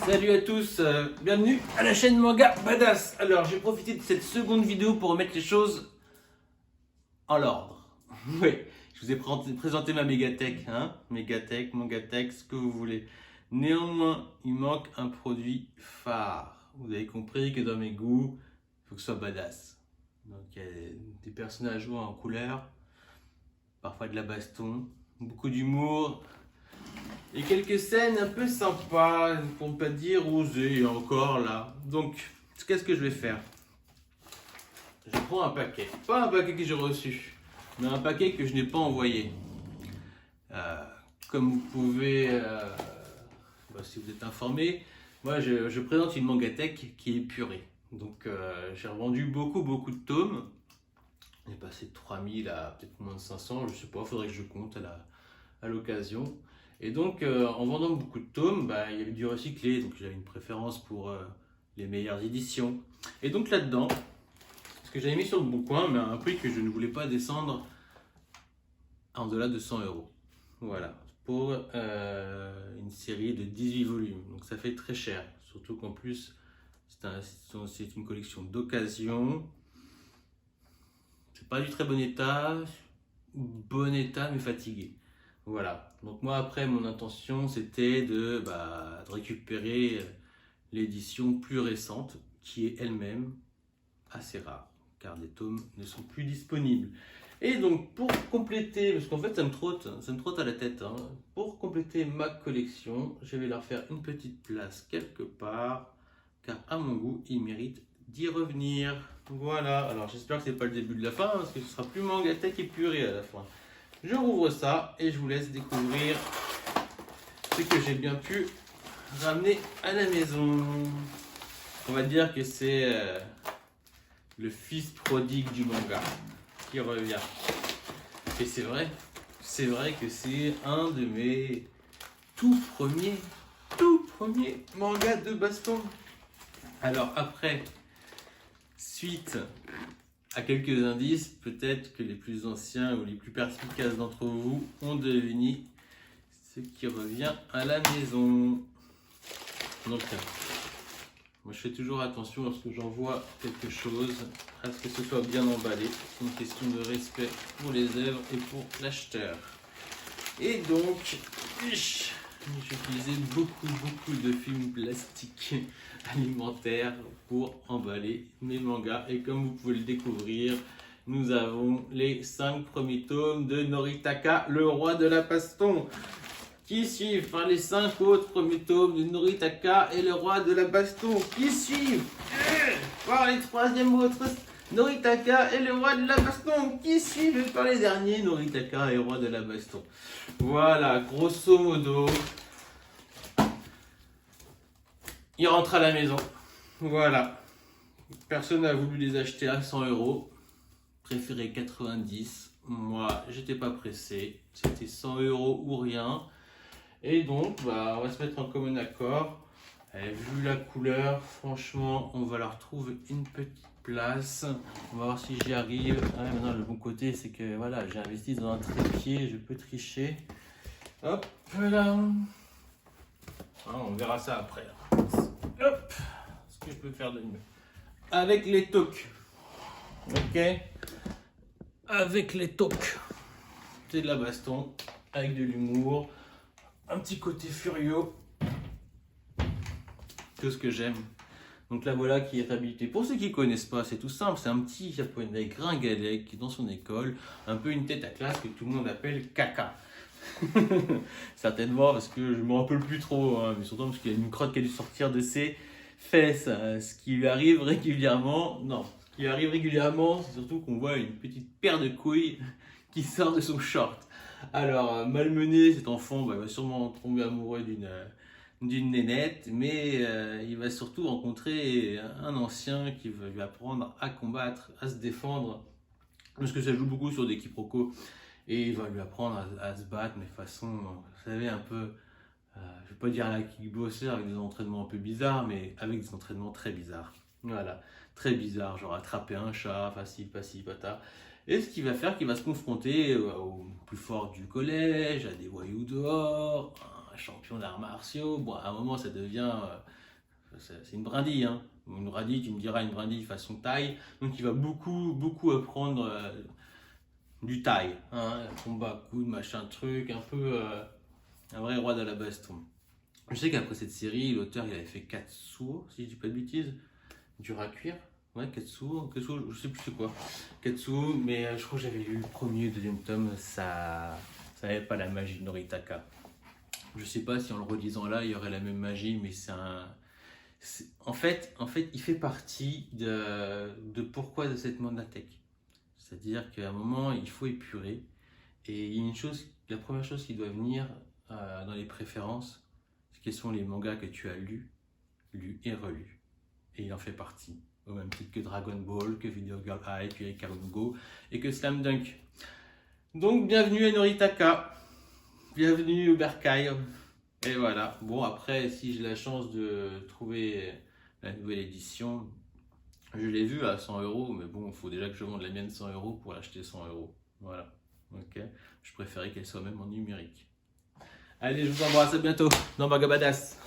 Salut à tous, bienvenue à la chaîne Manga Badass. Alors j'ai profité de cette seconde vidéo pour remettre les choses en l'ordre. Oui, je vous ai présenté ma mégatech, mégatech, mangatech, ce que vous voulez. Néanmoins, il manque un produit phare. Vous avez compris que dans mes goûts, il faut que ce soit badass. Donc il y a des personnages en couleur, parfois de la baston, beaucoup d'humour. Et quelques scènes un peu sympas, pour ne pas dire osées, encore là. Donc, qu'est-ce que je vais faire? Je prends un paquet. Pas un paquet que j'ai reçu, mais un paquet que je n'ai pas envoyé. Comme vous pouvez, si vous êtes informé, moi je présente une mangatech qui est épurée. Donc, j'ai revendu beaucoup de tomes. J'ai passé de 3000 à peut-être moins de 500, je sais pas, faudrait que je compte à l'occasion. Et donc, en vendant beaucoup de tomes, il y avait du recyclé, donc j'avais une préférence pour les meilleures éditions. Et donc là-dedans, ce que j'avais mis sur le bon coin, mais à un prix que je ne voulais pas descendre en delà de 100 €. Voilà, pour une série de 18 volumes. Donc ça fait très cher, surtout qu'en plus, c'est une collection d'occasion. C'est pas du très bon état mais fatigué. Voilà, donc moi après mon intention c'était de récupérer l'édition plus récente qui est elle-même assez rare car les tomes ne sont plus disponibles. Et donc pour compléter, parce qu'en fait ça me trotte à la tête, pour compléter ma collection, je vais leur faire une petite place quelque part car à mon goût ils méritent d'y revenir. Voilà, alors j'espère que c'est pas le début de la fin parce que ce sera plus mangatech épuré à la fin. Je rouvre ça et je vous laisse découvrir ce que j'ai bien pu ramener à la maison. On va dire que c'est le fils prodigue du manga qui revient. Et c'est vrai que c'est un de mes tout premiers mangas de baston. Alors après, suite à quelques indices, peut-être que les plus anciens ou les plus perspicaces d'entre vous ont deviné ce qui revient à la maison. Donc, moi je fais toujours attention lorsque j'envoie quelque chose à ce que ce soit bien emballé. C'est une question de respect pour les œuvres et pour l'acheteur. Et donc, j'utilisais beaucoup de films plastiques alimentaires pour emballer mes mangas. Et comme vous pouvez le découvrir, nous avons les 5 premiers tomes de Noritaka, le roi de la baston, qui suivent par les 5 autres premiers tomes de Noritaka et le roi de la baston, qui suivent par les 3e autres Noritaka et le roi de la baston, qui suivent par les derniers Noritaka et le roi de la baston. Voilà, grosso modo, il rentre à la maison. Voilà, personne n'a voulu les acheter à 100 €, préféré 90. Moi, j'étais pas pressé, c'était 100 € ou rien. Et donc, on va se mettre en commun accord. Vu la couleur, franchement, on va leur trouver une petite place. On va voir si j'y arrive. Maintenant, le bon côté, c'est que voilà, j'ai investi dans un trépied, je peux tricher. Hop là. On verra ça après. Hop, ce que je peux faire de mieux. Avec les toques. Ok. Avec les toques. C'est de la baston, avec de l'humour, un petit côté furieux. Tout ce que j'aime. Donc là voilà qui est habilité. Pour ceux qui ne connaissent pas, c'est tout simple, c'est un petit japonais gringalet qui est dans son école, un peu une tête à classe que tout le monde appelle Kaka. Certainement parce que je ne me rappelle plus trop, mais surtout parce qu'il y a une crotte qui a dû sortir de ses fesses. Ce qui lui arrive régulièrement, c'est surtout qu'on voit une petite paire de couilles qui sort de son short. Alors malmené, cet enfant va sûrement tomber amoureux d'une nénette, mais il va surtout rencontrer un ancien qui va lui apprendre à combattre, à se défendre, parce que ça joue beaucoup sur des quiproquos, et il va lui apprendre à se battre, mais de façon, vous savez, un peu, je ne vais pas dire à la kickboxer avec des entraînements un peu bizarres, mais avec des entraînements très bizarres. Voilà, très bizarres, genre attraper un chat, facile, pata. Et ce qui va faire qu'il va se confronter au plus fort du collège, à des voyous dehors, un champion d'arts martiaux. Bon, à un moment, ça devient. C'est une brindille, hein. Une brindille, tu me diras, une brindille façon taille. Donc, il va beaucoup apprendre du taille. Hein, combat, coude, machin, truc. Un peu un vrai roi de la baston. Je sais qu'après cette série, l'auteur il avait fait Katsuo, si je dis pas de bêtises, dur à cuire. Ouais, Katsuo, je sais plus c'est quoi. Katsuo, mais je crois que j'avais lu le premier et le deuxième tome, ça n'avait pas la magie de Noritaka. Je sais pas si en le relisant là, il y aurait la même magie, mais en fait, il fait partie de pourquoi de cette Mondatech. C'est-à-dire qu'à un moment, il faut épurer. Et il y a la première chose qui doit venir dans les préférences, c'est quels sont les mangas que tu as lus et relus. Et il en fait partie. Au même titre que Dragon Ball, que Video Girl Eye, que Ikaru no Go et que Slam Dunk. Donc bienvenue à Noritaka. Bienvenue au Berkay. Et voilà. Bon, après, si j'ai la chance de trouver la nouvelle édition, je l'ai vue à 100 €, mais bon, il faut déjà que je vende la mienne 100 € pour l'acheter 100 €. Voilà. Ok. Je préférais qu'elle soit même en numérique. Allez, je vous embrasse, à bientôt dans Magabadas.